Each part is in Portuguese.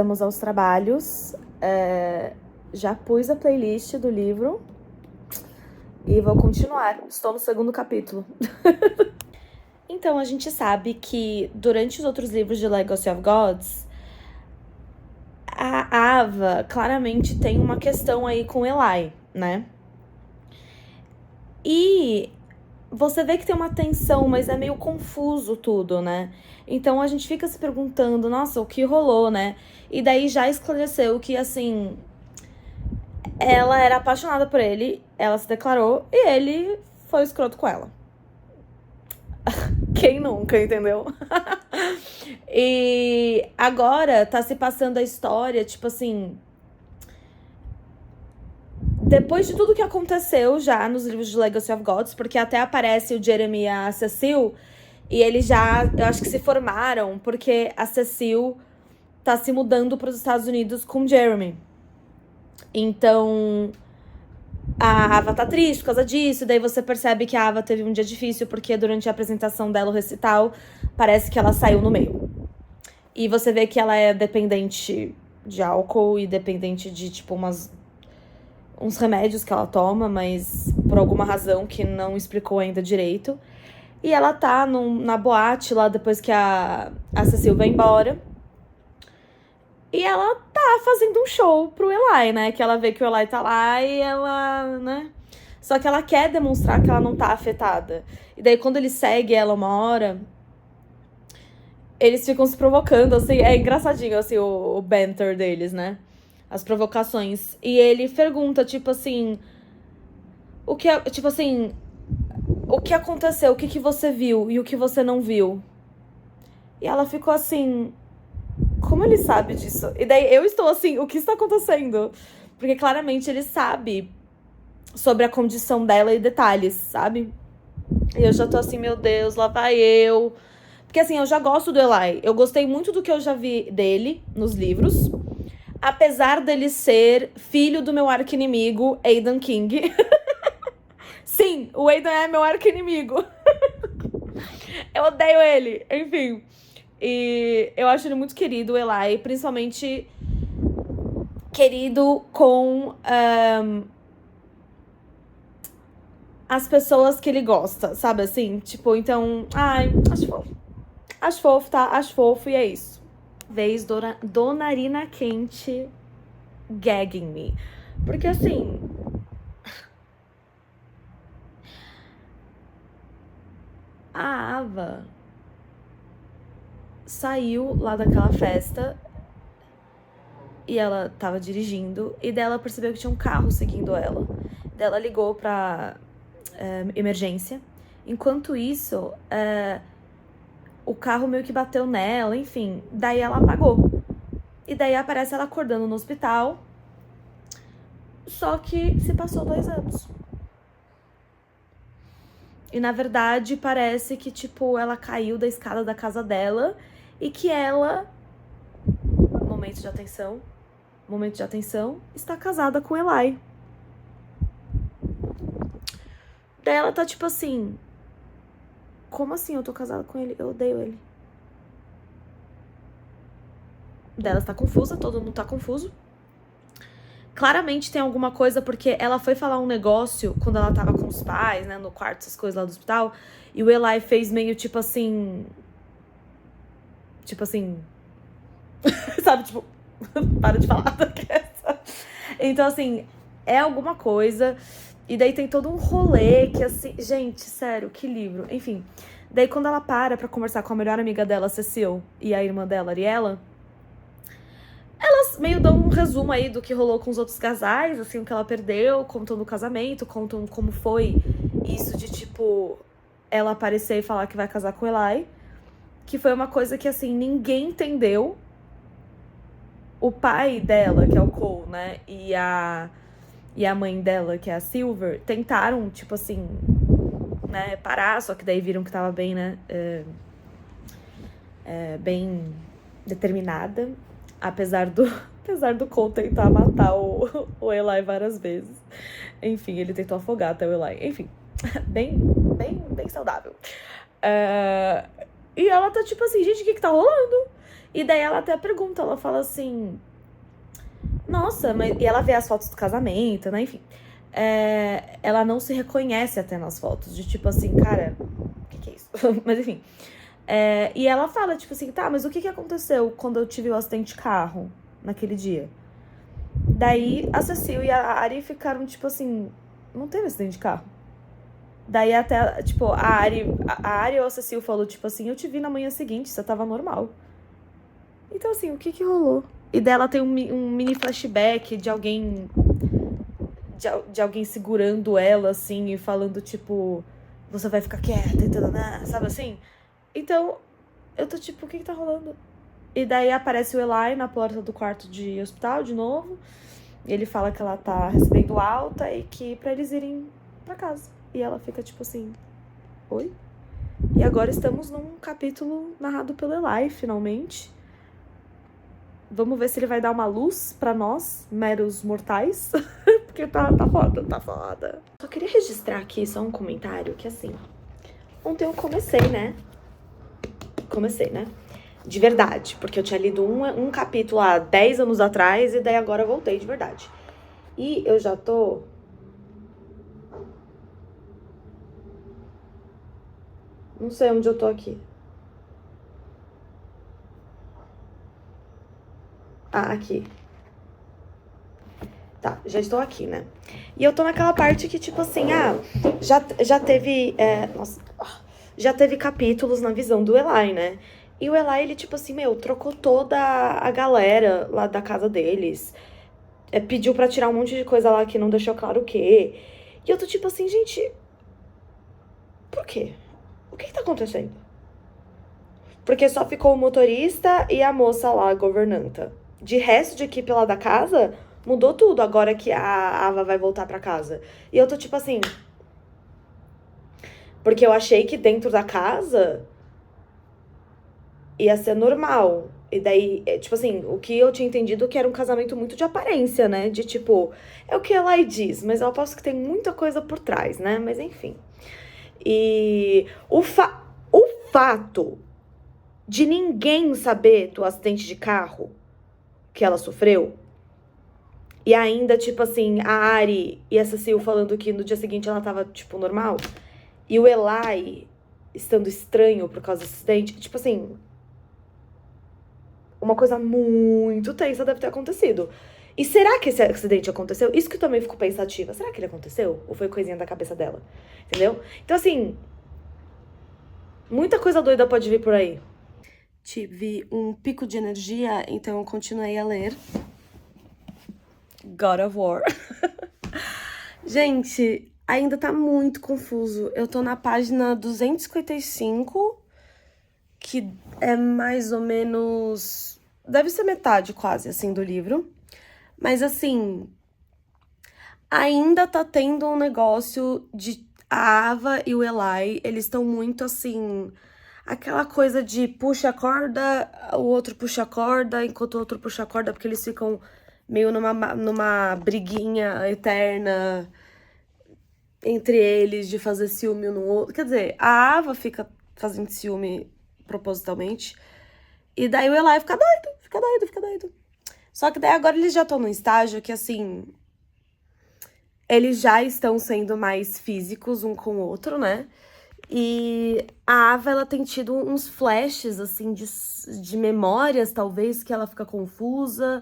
voltamos aos trabalhos. Já pus a playlist do livro e vou continuar. Estou no segundo capítulo. Então, a gente sabe que durante os outros livros de Legacy of Gods, a Ava claramente tem uma questão aí com Eli, né? E você vê que tem uma tensão, mas é meio confuso tudo, né? Então a gente fica se perguntando, nossa, o que rolou, né? E daí já esclareceu que, assim, ela era apaixonada por ele, ela se declarou, e ele foi escroto com ela. Quem nunca, entendeu? E agora tá se passando a história, tipo assim, depois de tudo que aconteceu já nos livros de Legacy of Gods, porque até aparece o Jeremy e a Cecile, e eles já, eu acho que se formaram, porque a Cecile tá se mudando para os Estados Unidos com o Jeremy. Então, a Ava tá triste por causa disso, daí você percebe que a Ava teve um dia difícil, porque durante a apresentação dela, o recital, parece que ela saiu no meio. E você vê que ela é dependente de álcool e dependente de, tipo, uns remédios que ela toma, mas por alguma razão que não explicou ainda direito. E ela tá na boate lá depois que a Cecile vai embora. E ela tá fazendo um show pro Eli, né? Que ela vê que o Eli tá lá e ela, né? Só que ela quer demonstrar que ela não tá afetada. E daí quando ele segue ela uma hora, eles ficam se provocando, assim. É engraçadinho, assim, o banter deles, né? As provocações. E ele pergunta, tipo assim... O que aconteceu? O que você viu e o que você não viu? E ela ficou assim... Como ele sabe disso? E daí eu estou assim, o que está acontecendo? Porque claramente ele sabe sobre a condição dela e detalhes, sabe? E eu já tô assim, meu Deus, lá vai eu. Porque assim, eu já gosto do Eli. Eu gostei muito do que eu já vi dele nos livros. Apesar dele ser filho do meu arqui-inimigo, Aidan King. Sim, o Aidan é meu arqui-inimigo. Eu odeio ele. Enfim. E eu acho ele muito querido, o Eli. Principalmente querido com as pessoas que ele gosta, sabe assim? Tipo, então... Ai, acho fofo. Acho fofo, tá? Acho fofo e é isso. Vez Dona Arina Quente gagging me. Porque assim... A Ava saiu lá daquela festa e ela tava dirigindo e dela percebeu que tinha um carro seguindo ela. Daí ela ligou pra emergência. Enquanto isso, o carro meio que bateu nela, enfim. Daí ela apagou. E daí aparece ela acordando no hospital. Só que se passou 2 anos. E na verdade parece que, tipo, ela caiu da escada da casa dela e que ela, momento de atenção, está casada com Eli. Daí ela tá tipo assim, como assim eu tô casada com ele? Eu odeio ele. Daí ela está confusa, todo mundo tá confuso. Claramente tem alguma coisa, porque ela foi falar um negócio quando ela tava com os pais, né, no quarto, essas coisas lá do hospital, e o Eli fez meio tipo assim, sabe, tipo, para de falar da criança. Então, assim, é alguma coisa, e daí tem todo um rolê que, assim, gente, sério, que livro. Enfim, daí quando ela para pra conversar com a melhor amiga dela, Cecile, e a irmã dela, Ariela, elas meio dão um resumo aí do que rolou com os outros casais, assim, o que ela perdeu, contam do casamento, contam como foi isso de, tipo, ela aparecer e falar que vai casar com o Eli, que foi uma coisa que, assim, ninguém entendeu. O pai dela, que é o Cole, né, e a mãe dela, que é a Silver, tentaram, tipo assim, né, parar, só que daí viram que tava bem, né, bem determinada, apesar do Cole tentar matar o Eli várias vezes. Enfim, ele tentou afogar até o Eli. Enfim, bem saudável. E ela tá tipo assim, gente, o que tá rolando? E daí ela até pergunta, ela fala assim... Nossa, mas... E ela vê as fotos do casamento, né, enfim. Ela não se reconhece até nas fotos, de tipo assim, cara... O que é isso? Mas enfim... e ela fala, tipo assim, tá, mas o que aconteceu quando eu tive o acidente de carro naquele dia? Daí a Cecil e a Ari ficaram, tipo assim, não teve acidente de carro. Daí até, tipo, a Ari ou a Cecil falou, tipo assim, eu te vi na manhã seguinte, você tava normal. Então, assim, o que rolou? E dela tem um mini flashback de alguém... De alguém segurando ela, assim, e falando, tipo... Você vai ficar quieta e tudo, né? Sabe assim? Então, eu tô tipo, o que tá rolando? E daí aparece o Eli na porta do quarto de hospital, de novo. E ele fala que ela tá recebendo alta e que pra eles irem pra casa. E ela fica tipo assim, oi? E agora estamos num capítulo narrado pelo Eli, finalmente. Vamos ver se ele vai dar uma luz pra nós, meros mortais. Porque tá foda, tá foda. Só queria registrar aqui só um comentário que assim... Ontem eu comecei, né? De verdade, porque eu tinha lido um capítulo há 10 anos atrás e daí agora eu voltei de verdade. E eu já tô... Não sei onde eu tô aqui. Ah, aqui. Tá, já estou aqui, né? E eu tô naquela parte que, tipo assim, já teve... nossa, já teve capítulos na visão do Eli, né? E o Eli, ele, tipo assim, trocou toda a galera lá da casa deles. Pediu pra tirar um monte de coisa lá que não deixou claro o quê. E eu tô tipo assim, gente... Por quê? O que tá acontecendo? Porque só ficou o motorista e a moça lá, a governanta. De resto de equipe lá da casa, mudou tudo agora que a Ava vai voltar pra casa. E eu tô tipo assim... Porque eu achei que dentro da casa ia ser normal. E daí, tipo assim, o que eu tinha entendido que era um casamento muito de aparência, né? De tipo, é o que ela diz, mas eu aposto que tem muita coisa por trás, né? Mas enfim. E o fato de ninguém saber do acidente de carro que ela sofreu, e ainda, tipo assim, a Ari e a Cecil falando que no dia seguinte ela tava, tipo, normal, e o Eli estando estranho por causa do acidente, tipo assim, uma coisa muito tensa deve ter acontecido. E será que esse acidente aconteceu? Isso que eu também fico pensativa. Será que ele aconteceu? Ou foi coisinha da cabeça dela? Entendeu? Então, assim, muita coisa doida pode vir por aí. Tive um pico de energia, então eu continuei a ler God of War. Gente, ainda tá muito confuso. Eu tô na página 255, que é mais ou menos... Deve ser metade quase, assim, do livro. Mas, assim, ainda tá tendo um negócio de... A Ava e o Eli, eles estão muito, assim... Aquela coisa de puxa a corda, o outro puxa a corda, enquanto o outro puxa a corda, porque eles ficam meio numa briguinha eterna entre eles, de fazer ciúme um no outro. Quer dizer, a Ava fica fazendo ciúme propositalmente, e daí o Eli fica doido. Só que daí agora eles já estão num estágio que, assim, eles já estão sendo mais físicos um com o outro, né? E a Ava, ela tem tido uns flashes, assim, de memórias, talvez, que ela fica confusa.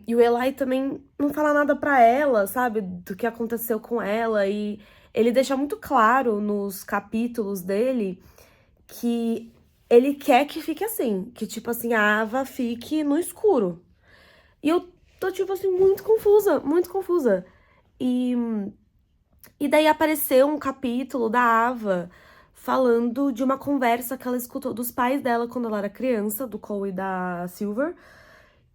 E o Eli também não fala nada pra ela, sabe? Do que aconteceu com ela. E ele deixa muito claro nos capítulos dele que ele quer que fique assim. Que, tipo assim, a Ava fique no escuro. E eu tô, tipo assim, muito confusa, muito confusa. E daí apareceu um capítulo da Ava falando de uma conversa que ela escutou dos pais dela quando ela era criança, do Cole e da Silver,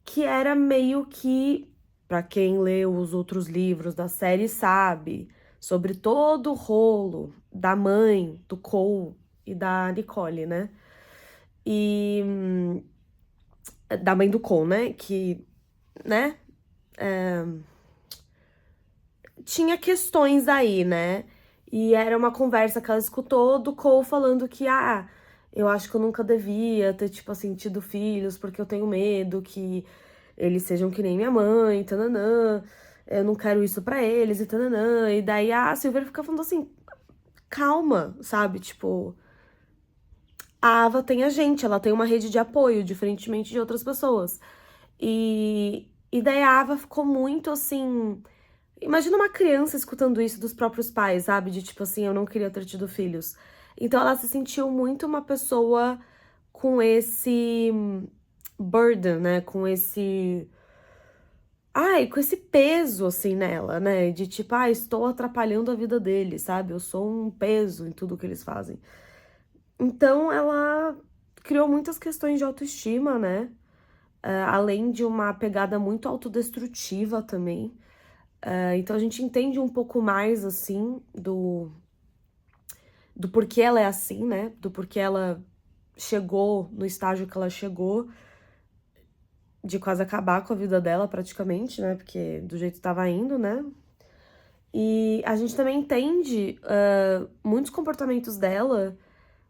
que era meio que, pra quem leu os outros livros da série sabe, sobre todo o rolo da mãe do Cole e da Nicole, né? E da mãe do Cole, né? Que, né? Tinha questões aí, né? E era uma conversa que ela escutou do Cole falando que, eu acho que eu nunca devia ter, tipo assim, tido filhos, porque eu tenho medo que eles sejam que nem minha mãe, tananã, eu não quero isso pra eles, e tananã. E daí a Silver fica falando assim, calma, sabe? Tipo, a Ava tem a gente, ela tem uma rede de apoio, diferentemente de outras pessoas. E daí a Ava ficou muito assim. Imagina uma criança escutando isso dos próprios pais, sabe? De tipo assim, eu não queria ter tido filhos. Então ela se sentiu muito uma pessoa com esse burden, né? Com esse. Ai, com esse peso assim nela, né? De tipo, estou atrapalhando a vida deles, sabe? Eu sou um peso em tudo que eles fazem. Então ela criou muitas questões de autoestima, né? Além de uma pegada muito autodestrutiva também. Então a gente entende um pouco mais, assim, do porquê ela é assim, né? Do porquê ela chegou no estágio que ela chegou, de quase acabar com a vida dela, praticamente, né? Porque do jeito que tava indo, né? E a gente também entende muitos comportamentos dela,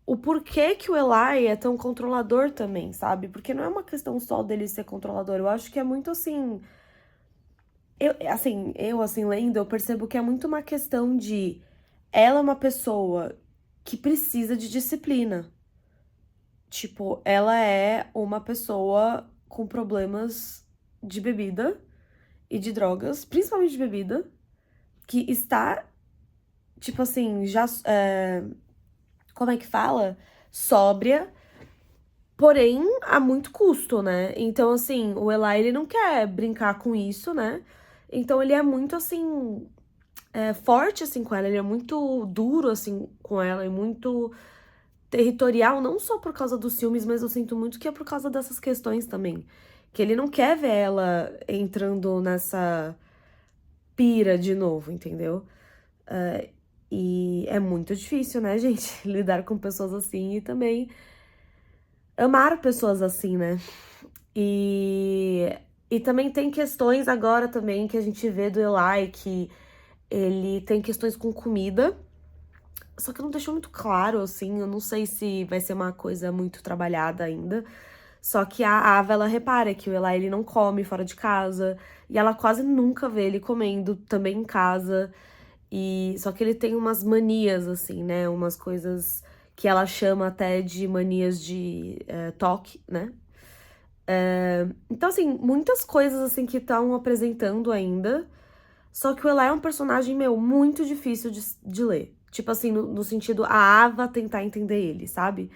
o porquê que o Eli é tão controlador também, sabe? Porque não é uma questão só dele ser controlador, eu acho que é muito assim. Eu lendo, eu percebo que é muito uma questão de ela é uma pessoa que precisa de disciplina. Tipo, ela é uma pessoa com problemas de bebida e de drogas, principalmente de bebida, que está, tipo assim, já. Como é que fala? Sóbria, porém a muito custo, né? Então, assim, o Eli, ele não quer brincar com isso, né? Então, ele é muito, assim, forte, assim, com ela. Ele é muito duro, assim, com ela. E muito territorial, não só por causa dos ciúmes, mas eu sinto muito que é por causa dessas questões também. Que ele não quer ver ela entrando nessa pira de novo, entendeu? E é muito difícil, né, gente? Lidar com pessoas assim e também amar pessoas assim, né? E também tem questões agora também que a gente vê do Eli, que ele tem questões com comida, só que não deixou muito claro, assim, eu não sei se vai ser uma coisa muito trabalhada ainda. Só que a Ava, ela repara que o Eli, ele não come fora de casa, e ela quase nunca vê ele comendo também em casa. E só que ele tem umas manias, assim, né? Umas coisas que ela chama até de manias de toque, né? Então, assim, muitas coisas, assim, que estão apresentando ainda. Só que o Eli é um personagem, meu, muito difícil de ler. Tipo assim, no sentido, a Ava tentar entender ele, sabe?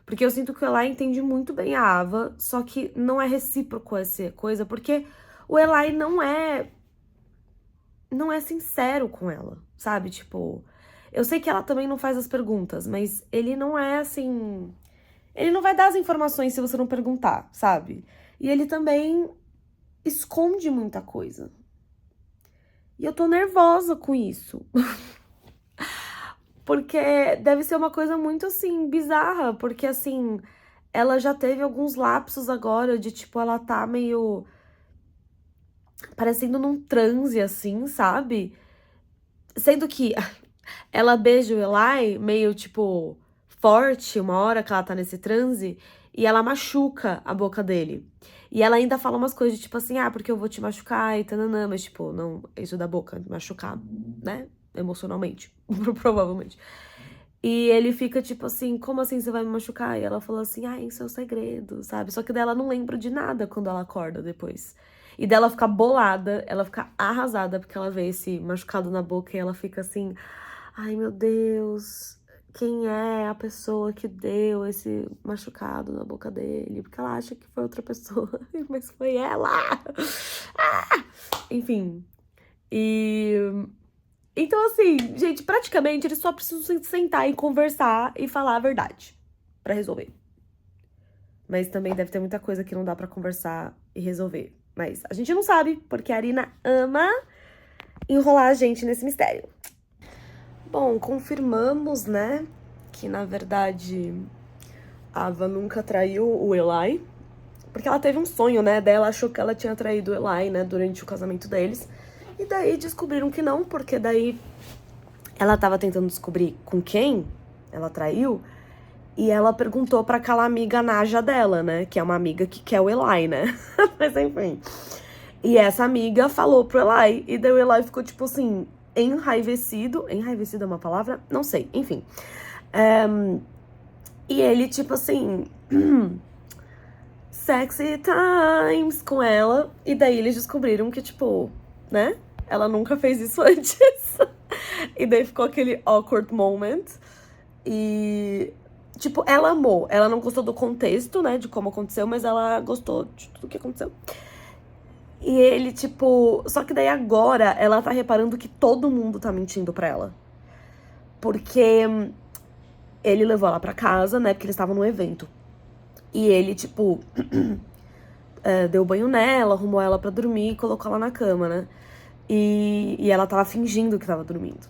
Porque eu sinto que o Eli entende muito bem a Ava, só que não é recíproco essa coisa, porque o Eli não é sincero com ela, sabe? Tipo, eu sei que ela também não faz as perguntas, mas ele não é assim. Ele não vai dar as informações se você não perguntar, sabe? E ele também esconde muita coisa. E eu tô nervosa com isso. Porque deve ser uma coisa muito assim, bizarra. Porque assim, ela já teve alguns lapsos agora de tipo, ela tá meio parecendo num transe, assim, sabe? Sendo que ela beija o Eli meio, tipo, forte, uma hora que ela tá nesse transe, e ela machuca a boca dele. E ela ainda fala umas coisas, tipo assim, porque eu vou te machucar e tananã, mas, tipo, não, isso da boca, machucar, né? Emocionalmente, provavelmente. E ele fica, tipo assim, como assim você vai me machucar? E ela falou assim, isso é o segredo, sabe? Só que dela não lembra de nada quando ela acorda depois. E dela fica bolada, ela fica arrasada porque ela vê esse machucado na boca e ela fica assim, ai meu Deus, quem é a pessoa que deu esse machucado na boca dele? Porque ela acha que foi outra pessoa, mas foi ela! Enfim. E então, assim, gente, praticamente eles só precisam sentar e conversar e falar a verdade pra resolver. Mas também deve ter muita coisa que não dá pra conversar e resolver. Mas a gente não sabe, porque a Arina ama enrolar a gente nesse mistério. Bom, confirmamos, né, que na verdade a Ava nunca traiu o Eli. Porque ela teve um sonho, né, dela achou que ela tinha traído o Eli, né, durante o casamento deles. E daí descobriram que não, porque daí ela tava tentando descobrir com quem ela traiu, e ela perguntou pra aquela amiga Naja dela, né? Que é uma amiga que quer o Eli, né? Mas enfim. E essa amiga falou pro Eli, e daí o Eli ficou, tipo assim, enraivecido. Enraivecido é uma palavra? Não sei, enfim. E ele, tipo assim, sexy times com ela. E daí eles descobriram que, tipo, né? Ela nunca fez isso antes. E daí ficou aquele awkward moment. E, tipo, ela amou. Ela não gostou do contexto, né? De como aconteceu, mas ela gostou de tudo que aconteceu. E ele, tipo... Só que daí agora ela tá reparando que todo mundo tá mentindo pra ela. Porque ele levou ela pra casa, né? Porque eles estavam num evento. E ele, tipo... deu banho nela, arrumou ela pra dormir e colocou ela na cama, né? E ela tava fingindo que tava dormindo.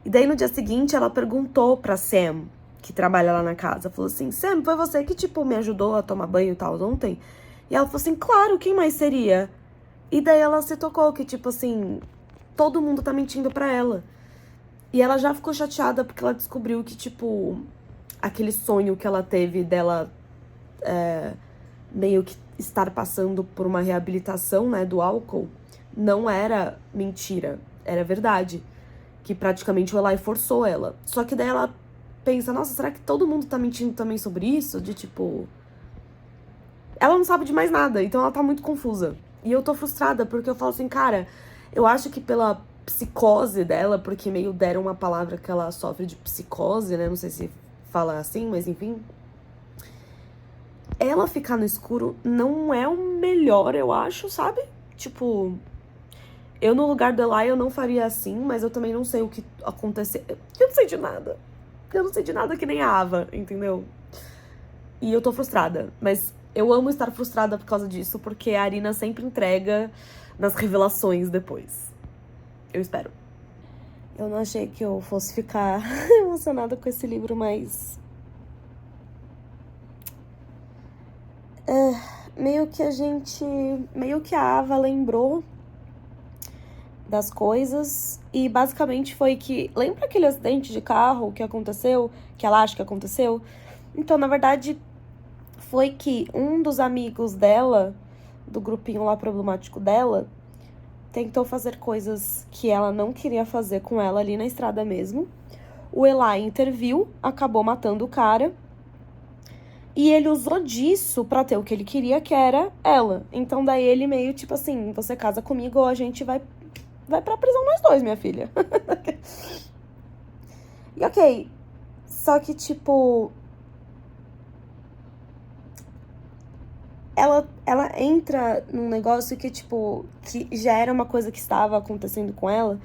E daí no dia seguinte ela perguntou pra Sam, que trabalha lá na casa. Falou assim, Sam, foi você que, tipo, me ajudou a tomar banho e tal ontem? E ela falou assim, claro, quem mais seria? E daí ela se tocou que, tipo assim, todo mundo tá mentindo pra ela. E ela já ficou chateada porque ela descobriu que, tipo, aquele sonho que ela teve dela meio que estar passando por uma reabilitação, né, do álcool, não era mentira, era verdade. Que praticamente o Eli forçou ela. Só que daí ela pensa, nossa, será que todo mundo tá mentindo também sobre isso? De, tipo... Ela não sabe de mais nada, então ela tá muito confusa. E eu tô frustrada, porque eu falo assim, cara, eu acho que pela psicose dela, porque meio deram uma palavra que ela sofre de psicose, né? Não sei se fala assim, mas enfim. Ela ficar no escuro não é o melhor, eu acho, sabe? Tipo, eu no lugar do Eli eu não faria assim, mas eu também não sei o que aconteceu. Eu não sei de nada. Eu não sei de nada que nem a Ava, entendeu? E eu tô frustrada, mas eu amo estar frustrada por causa disso, porque a Arina sempre entrega nas revelações depois. Eu espero. Eu não achei que eu fosse ficar emocionada com esse livro, mas... meio que a Ava lembrou das coisas e basicamente foi que... Lembra aquele acidente de carro que aconteceu? Que ela acha que aconteceu? Então, na verdade, foi que um dos amigos dela, do grupinho lá problemático dela, tentou fazer coisas que ela não queria fazer com ela ali na estrada mesmo. O Eli interviu, acabou matando o cara. E ele usou disso pra ter o que ele queria, que era ela. Então daí ele meio tipo assim, você casa comigo ou a gente vai pra prisão nós dois, minha filha. E ok, só que tipo... Ela entra num negócio que, tipo, que já era uma coisa que estava acontecendo com ela,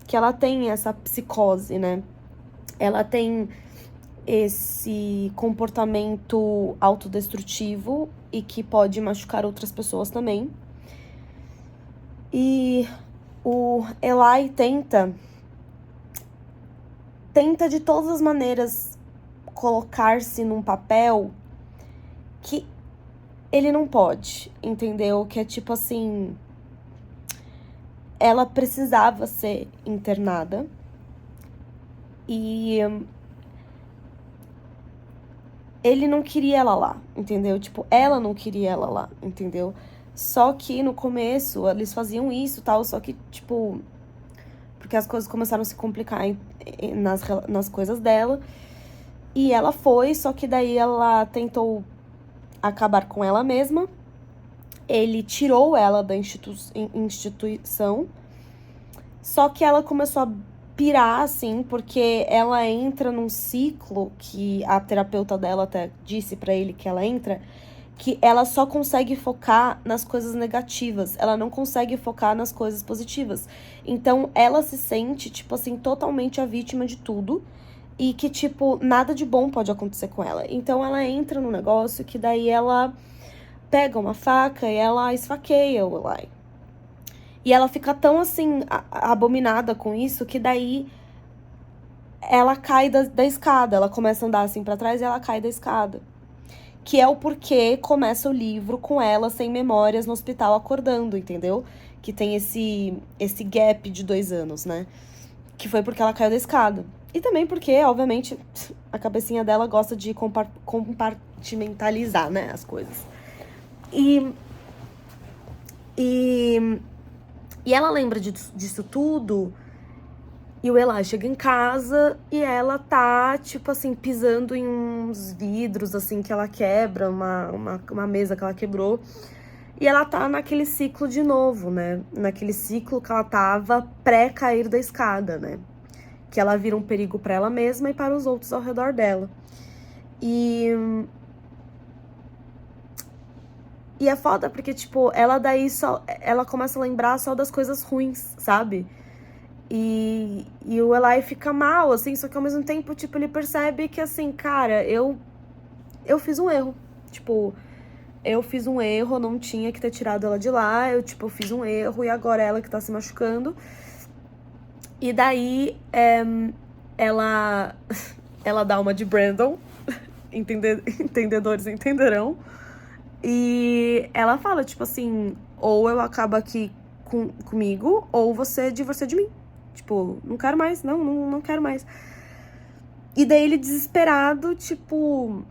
que ela tem essa psicose, né? Ela tem esse comportamento autodestrutivo e que pode machucar outras pessoas também. E o Eli tenta de todas as maneiras colocar-se num papel que ele não pode, entendeu? Que é tipo assim... Ela precisava ser internada. E... ele não queria ela lá, entendeu? Tipo, ela não queria ela lá, entendeu? Só que no começo, eles faziam isso e tal, só que, tipo... Porque as coisas começaram a se complicar nas coisas dela. E ela foi, só que daí ela tentou acabar com ela mesma. Ele tirou ela da instituição. Só que ela começou a pirar, assim, porque ela entra num ciclo que a terapeuta dela até disse pra ele que ela entra, que ela só consegue focar nas coisas negativas, ela não consegue focar nas coisas positivas. Então, ela se sente, tipo assim, totalmente a vítima de tudo e que, tipo, nada de bom pode acontecer com ela. Então, ela entra num negócio que daí ela pega uma faca e ela esfaqueia o Eli. E ela fica tão, assim, abominada com isso, que daí ela cai da escada. Ela começa a andar, assim, pra trás e ela cai da escada. Que é o porquê começa o livro com ela sem memórias no hospital acordando, entendeu? Que tem esse gap de 2 anos, né? que foi porque ela caiu da escada. E também porque, obviamente, a cabecinha dela gosta de compartimentalizar, né, as coisas. E ela lembra disso tudo, e o Eli chega em casa e ela tá, tipo assim, pisando em uns vidros, assim, que ela quebra, uma mesa que ela quebrou. E ela tá naquele ciclo de novo, né? Naquele ciclo que ela tava pré-cair da escada, né? Que ela vira um perigo pra ela mesma e para os outros ao redor dela. E é foda, porque, tipo, ela daí só... Ela começa a lembrar só das coisas ruins, sabe? E o Eli fica mal, assim, só que ao mesmo tempo, tipo, ele percebe que, assim, cara, eu fiz um erro. Tipo, eu fiz um erro, eu não tinha que ter tirado ela de lá, eu fiz um erro e agora ela que tá se machucando. E daí, ela dá uma de Brandon, entendedores entenderão. E ela fala, tipo assim, ou eu acabo aqui comigo, ou você divorcia de mim. Tipo, não quero mais, não quero mais. E daí ele desesperado, tipo...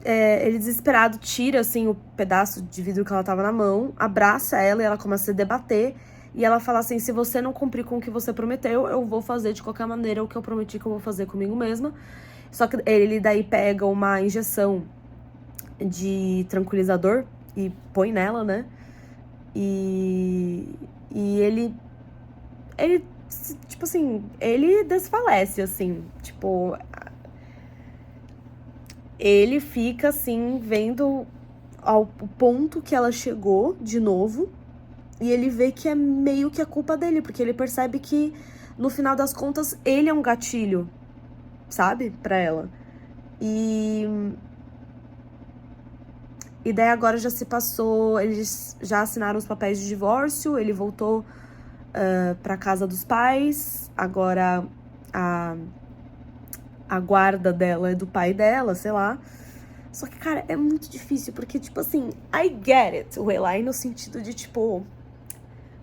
ele desesperado tira, assim, o pedaço de vidro que ela tava na mão, abraça ela e ela começa a se debater. E ela fala assim, se você não cumprir com o que você prometeu, eu vou fazer de qualquer maneira o que eu prometi que eu vou fazer comigo mesma. Só que ele daí pega uma injeção de tranquilizador e põe nela, né? E ele, tipo assim, ele desfalece, assim, tipo... Ele fica, assim, vendo ao ponto que ela chegou de novo, e ele vê que é meio que a culpa dele, porque ele percebe que, no final das contas, ele é um gatilho, sabe? Pra ela. E daí agora já se passou, eles já assinaram os papéis de divórcio, ele voltou pra casa dos pais, agora a guarda dela é do pai dela, sei lá. Só que, cara, é muito difícil, porque, tipo assim, I get it, o Eli, no sentido de, tipo,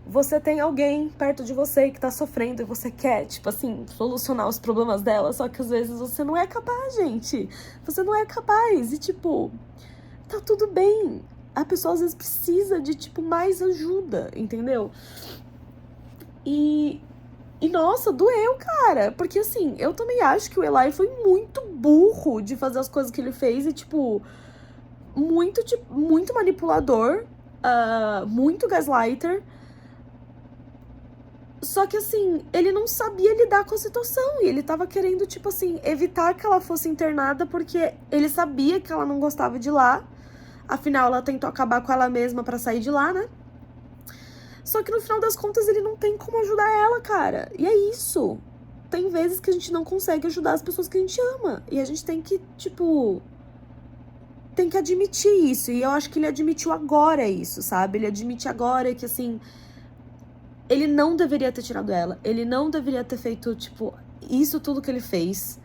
você tem alguém perto de você que tá sofrendo e você quer, tipo assim, solucionar os problemas dela, só que às vezes você não é capaz, gente. Você não é capaz e, tipo, tá tudo bem. A pessoa às vezes precisa de, tipo, mais ajuda, entendeu? E nossa, doeu, cara. Porque, assim, eu também acho que o Eli foi muito burro de fazer as coisas que ele fez e, tipo, muito manipulador, muito gaslighter. Só que, assim, ele não sabia lidar com a situação e ele tava querendo, tipo assim, evitar que ela fosse internada porque ele sabia que ela não gostava de lá. Afinal, ela tentou acabar com ela mesma pra sair de lá, né? Só que no final das contas ele não tem como ajudar ela, cara. E é isso. Tem vezes que a gente não consegue ajudar as pessoas que a gente ama. E a gente tem que, tipo... Tem que admitir isso. E eu acho que ele admitiu agora isso, sabe? Ele admite agora que, assim... Ele não deveria ter tirado ela. Ele não deveria ter feito, tipo... Isso tudo que ele fez.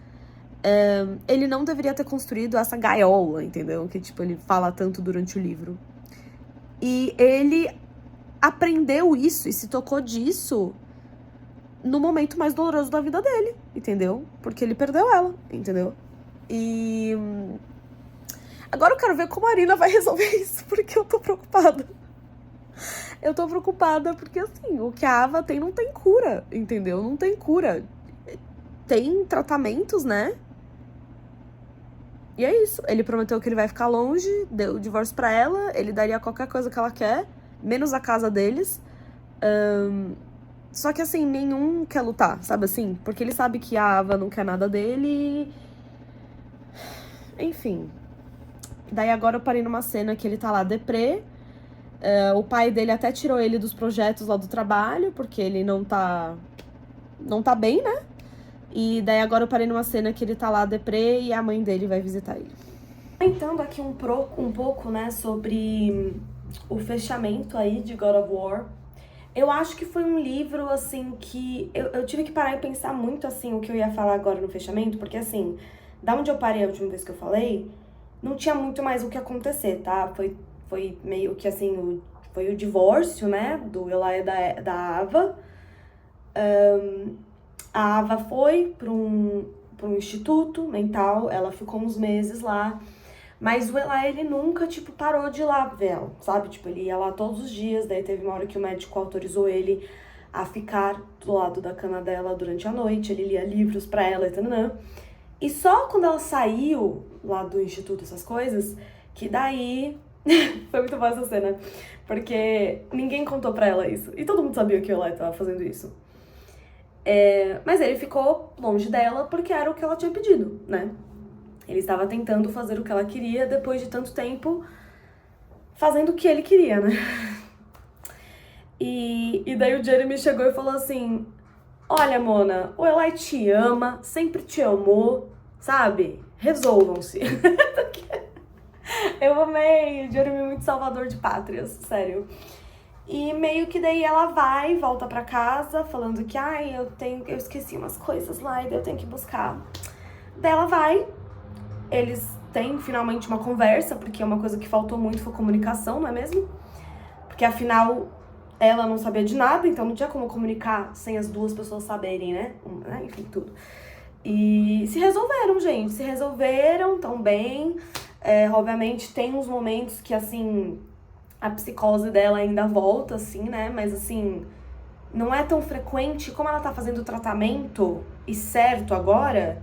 Ele não deveria ter construído essa gaiola, entendeu? Que, tipo, ele fala tanto durante o livro. E ele... aprendeu isso e se tocou disso no momento mais doloroso da vida dele, entendeu? Porque ele perdeu ela, entendeu? E agora eu quero ver como a Arina vai resolver isso, porque eu tô preocupada. Eu tô preocupada porque, assim, o que a Ava tem não tem cura, entendeu? Não tem cura. Tem tratamentos, né? E é isso. Ele prometeu que ele vai ficar longe, deu o divórcio pra ela, ele daria qualquer coisa que ela quer, menos a casa deles. Só que, assim, nenhum quer lutar, sabe assim? Porque ele sabe que a Ava não quer nada dele. Enfim. Daí agora eu parei numa cena que ele tá lá deprê. O pai dele até tirou ele dos projetos lá do trabalho, porque ele não tá bem, né? E daí agora eu parei numa cena que ele tá lá deprê e a mãe dele vai visitar ele. Comentando aqui um pouco, né, sobre o fechamento aí de God of War. Eu acho que foi um livro, assim, que eu tive que parar e pensar muito, assim, o que eu ia falar agora no fechamento, porque, assim, da onde eu parei a última vez que eu falei, não tinha muito mais o que acontecer, tá? Foi meio que, assim, foi o divórcio, né, do Eli e da Ava, A Ava foi para um instituto mental, ela ficou uns meses lá, mas o Eli, ele nunca, tipo, parou de ir lá ver ela, sabe? Tipo, ele ia lá todos os dias, daí teve uma hora que o médico autorizou ele a ficar do lado da cama dela durante a noite, ele lia livros pra ela e tal. E só quando ela saiu lá do instituto, essas coisas, que daí... Foi muito boa essa cena, porque ninguém contou pra ela isso, e todo mundo sabia que o Eli tava fazendo isso. Mas ele ficou longe dela porque era o que ela tinha pedido, né? Ele estava tentando fazer o que ela queria depois de tanto tempo fazendo o que ele queria, né? E daí o Jeremy chegou e falou assim: olha, Mona, o Eli te ama, sempre te amou, sabe? Resolvam-se. Eu amei, o Jeremy é muito salvador de pátrias, sério. E meio que daí ela volta pra casa, falando que, eu esqueci umas coisas lá e daí eu tenho que buscar. Daí ela vai, eles têm finalmente uma conversa, porque uma coisa que faltou muito foi comunicação, não é mesmo? Porque afinal, ela não sabia de nada, então não tinha como comunicar sem as duas pessoas saberem, né? Enfim, tudo. E se resolveram, gente, tão bem. Obviamente tem uns momentos que, assim... a psicose dela ainda volta, assim, né? Mas, assim, não é tão frequente. Como ela tá fazendo o tratamento, e certo agora,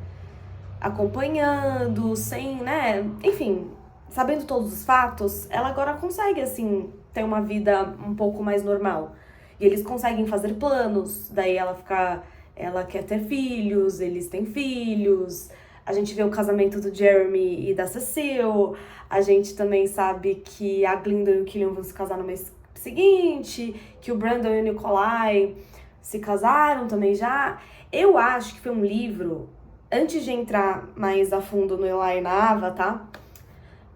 acompanhando, sem, né? Enfim, sabendo todos os fatos, ela agora consegue, assim, ter uma vida um pouco mais normal. E eles conseguem fazer planos, daí ela quer ter filhos, eles têm filhos... A gente vê o casamento do Jeremy e da Cecile. A gente também sabe que a Glinda e o Killian vão se casar no mês seguinte. Que o Brandon e o Nikolai se casaram também já. Eu acho que foi um livro... Antes de entrar mais a fundo no Eli e na Ava, tá?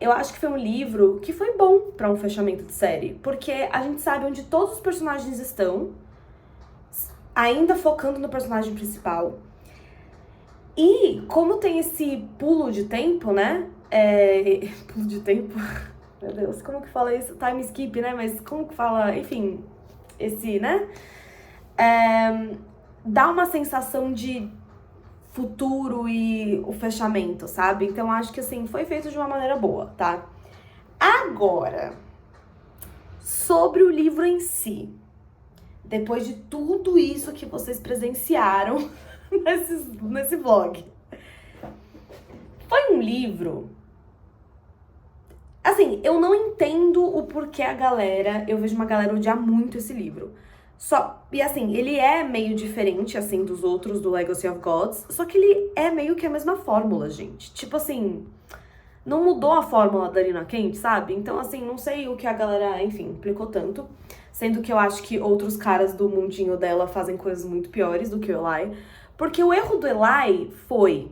Eu acho que foi um livro que foi bom pra um fechamento de série. Porque a gente sabe onde todos os personagens estão. Ainda focando no personagem principal. E como tem esse pulo de tempo, né? Pulo de tempo? Meu Deus, como que fala isso? Time skip, né? Mas como que fala? Enfim, esse, né? Dá uma sensação de futuro e o fechamento, sabe? Então acho que, assim, foi feito de uma maneira boa, tá? Agora, sobre o livro em si. Depois de tudo isso que vocês presenciaram... nesse vlog. Foi um livro... Assim, eu não entendo o porquê eu vejo uma galera odiar muito esse livro. E assim, ele é meio diferente, assim, dos outros, do Legacy of Gods, só que ele é meio que a mesma fórmula, gente. Tipo assim, não mudou a fórmula da Nina Kent, sabe? Então, assim, não sei o que a galera, enfim, implicou tanto. Sendo que eu acho que outros caras do mundinho dela fazem coisas muito piores do que o Eli. Porque o erro do Eli foi...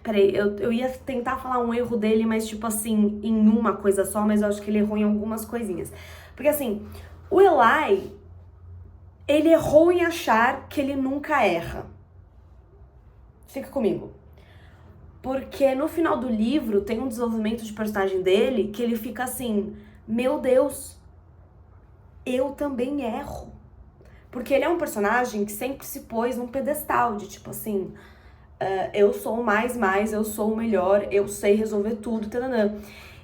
Peraí, eu ia tentar falar um erro dele, mas tipo assim, em uma coisa só, mas eu acho que ele errou em algumas coisinhas. Porque assim, o Eli, ele errou em achar que ele nunca erra. Fica comigo. Porque no final do livro tem um desenvolvimento de personagem dele que ele fica assim, meu Deus, eu também erro. Porque ele é um personagem que sempre se pôs num pedestal de tipo assim, eu sou o mais, eu sou o melhor, eu sei resolver tudo, taranã.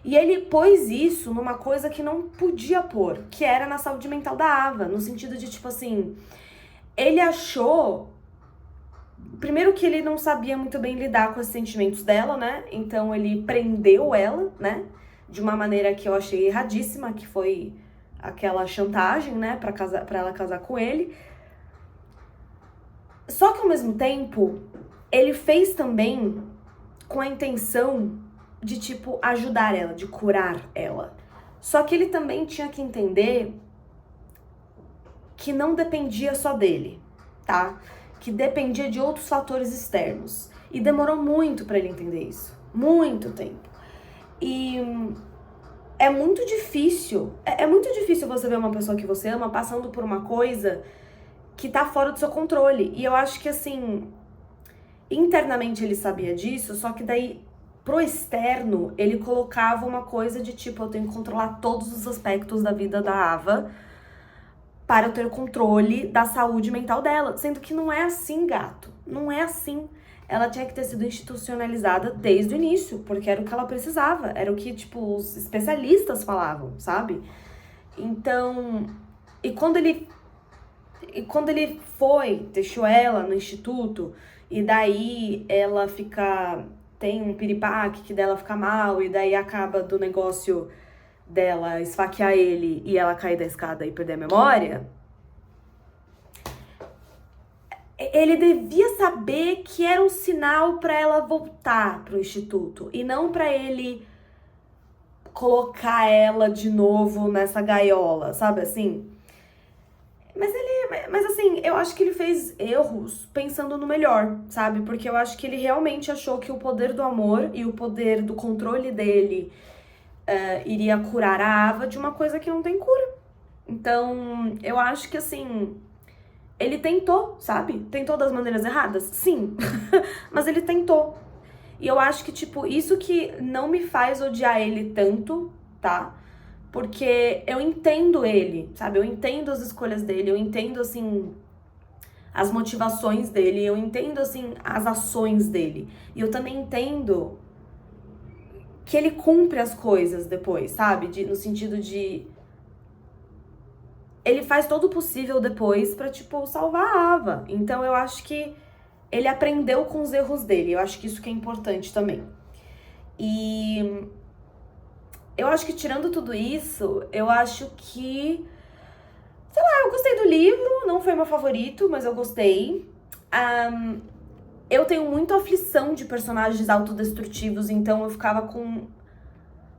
E ele pôs isso numa coisa que não podia pôr, que era na saúde mental da Ava, no sentido de tipo assim, ele achou... Primeiro que ele não sabia muito bem lidar com os sentimentos dela, né? Então ele prendeu ela, né? De uma maneira que eu achei erradíssima, que foi aquela chantagem, né? Pra ela casar com ele. Só que ao mesmo tempo, ele fez também com a intenção de, tipo, ajudar ela, de curar ela. Só que ele também tinha que entender que não dependia só dele, tá? Que dependia de outros fatores externos. E demorou muito pra ele entender isso. Muito tempo. E é muito difícil. É muito difícil você ver uma pessoa que você ama passando por uma coisa que tá fora do seu controle. E eu acho que, assim, internamente ele sabia disso, só que daí pro externo, ele colocava uma coisa de tipo, eu tenho que controlar todos os aspectos da vida da Ava para eu ter controle da saúde mental dela. Sendo que não é assim, gato. Não é assim. Ela tinha que ter sido institucionalizada desde o início, porque era o que ela precisava. Era o que, tipo, os especialistas falavam, sabe? Então, e quando ele foi, deixou ela no instituto, e daí ela tem um piripaque que dela fica mal, e daí acaba do negócio dela esfaquear ele e ela cair da escada e perder a memória, ele devia saber que era um sinal pra ela voltar pro instituto, e não pra ele colocar ela de novo nessa gaiola, sabe assim? Mas assim, eu acho que ele fez erros pensando no melhor, sabe? Porque eu acho que ele realmente achou que o poder do amor e o poder do controle dele iria curar a Ava de uma coisa que não tem cura. Então, eu acho que assim, ele tentou, sabe? Tentou das maneiras erradas? Sim. Mas ele tentou. E eu acho que, tipo, isso que não me faz odiar ele tanto, tá? Porque eu entendo ele, sabe? Eu entendo as escolhas dele, eu entendo, assim, as motivações dele, eu entendo, assim, as ações dele. E eu também entendo que ele cumpre as coisas depois, sabe? No sentido de... Ele faz todo o possível depois pra, tipo, salvar a Ava. Então eu acho que ele aprendeu com os erros dele. Eu acho que isso que é importante também. E... eu acho que tirando tudo isso, eu acho que... sei lá, eu gostei do livro, não foi meu favorito, mas eu gostei. Eu tenho muita aflição de personagens autodestrutivos, então eu ficava com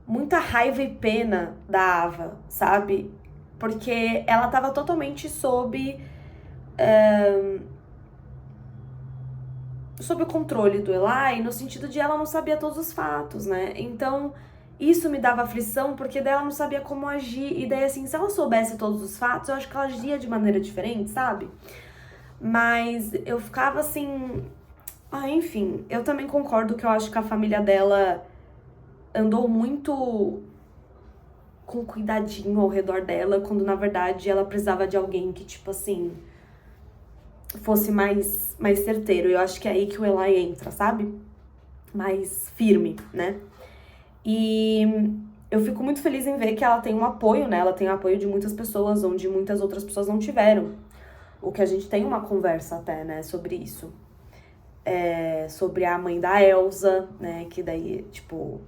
muita raiva e pena da Ava, sabe? Porque ela tava totalmente sob o controle do Eli, no sentido de ela não sabia todos os fatos, né? Então, isso me dava aflição, porque daí ela não sabia como agir. E daí, assim, se ela soubesse todos os fatos, eu acho que ela agiria de maneira diferente, sabe? Mas eu ficava assim... enfim, eu também concordo que eu acho que a família dela andou muito com cuidadinho ao redor dela, quando na verdade ela precisava de alguém que, tipo assim, fosse mais certeiro. Eu acho que é aí que o Eli entra, sabe? Mais firme, né? E eu fico muito feliz em ver que ela tem um apoio, né? Ela tem o apoio de muitas pessoas, onde muitas outras pessoas não tiveram. O que a gente tem uma conversa até, né, sobre isso. Sobre a mãe da Elsa, né? Que daí, tipo...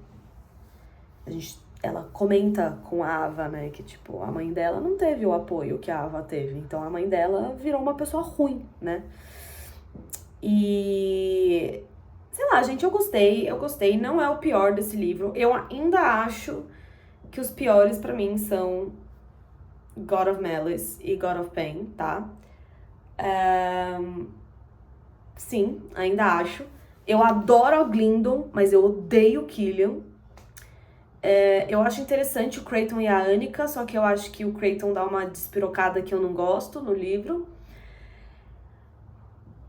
ela comenta com a Ava, né, que, tipo, a mãe dela não teve o apoio que a Ava teve. Então, a mãe dela virou uma pessoa ruim, né? E... sei lá, gente, eu gostei. Não é o pior desse livro. Eu ainda acho que os piores pra mim são God of Malice e God of Pain, tá? Sim, ainda acho. Eu adoro o Glindon, mas eu odeio o Killian. Eu acho interessante o Creighton e a Annika, só que eu acho que o Creighton dá uma despirocada que eu não gosto no livro.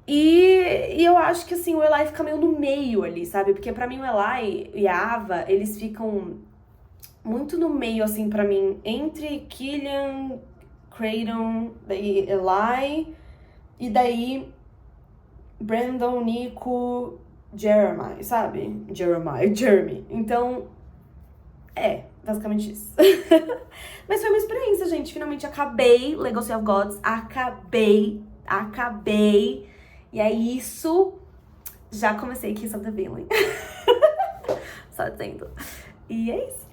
E eu acho que, assim, o Eli fica meio no meio ali, sabe? Porque pra mim o Eli e a Ava, eles ficam muito no meio, assim, pra mim, entre Killian, Creighton, daí Eli, e daí Brandon, Nico, Jeremy, sabe? Jeremy. Então, basicamente isso. Mas foi uma experiência, gente. Finalmente acabei Legacy of Gods. Acabei. E é isso. Já comecei Kiss of the Villain. Só dizendo. E é isso.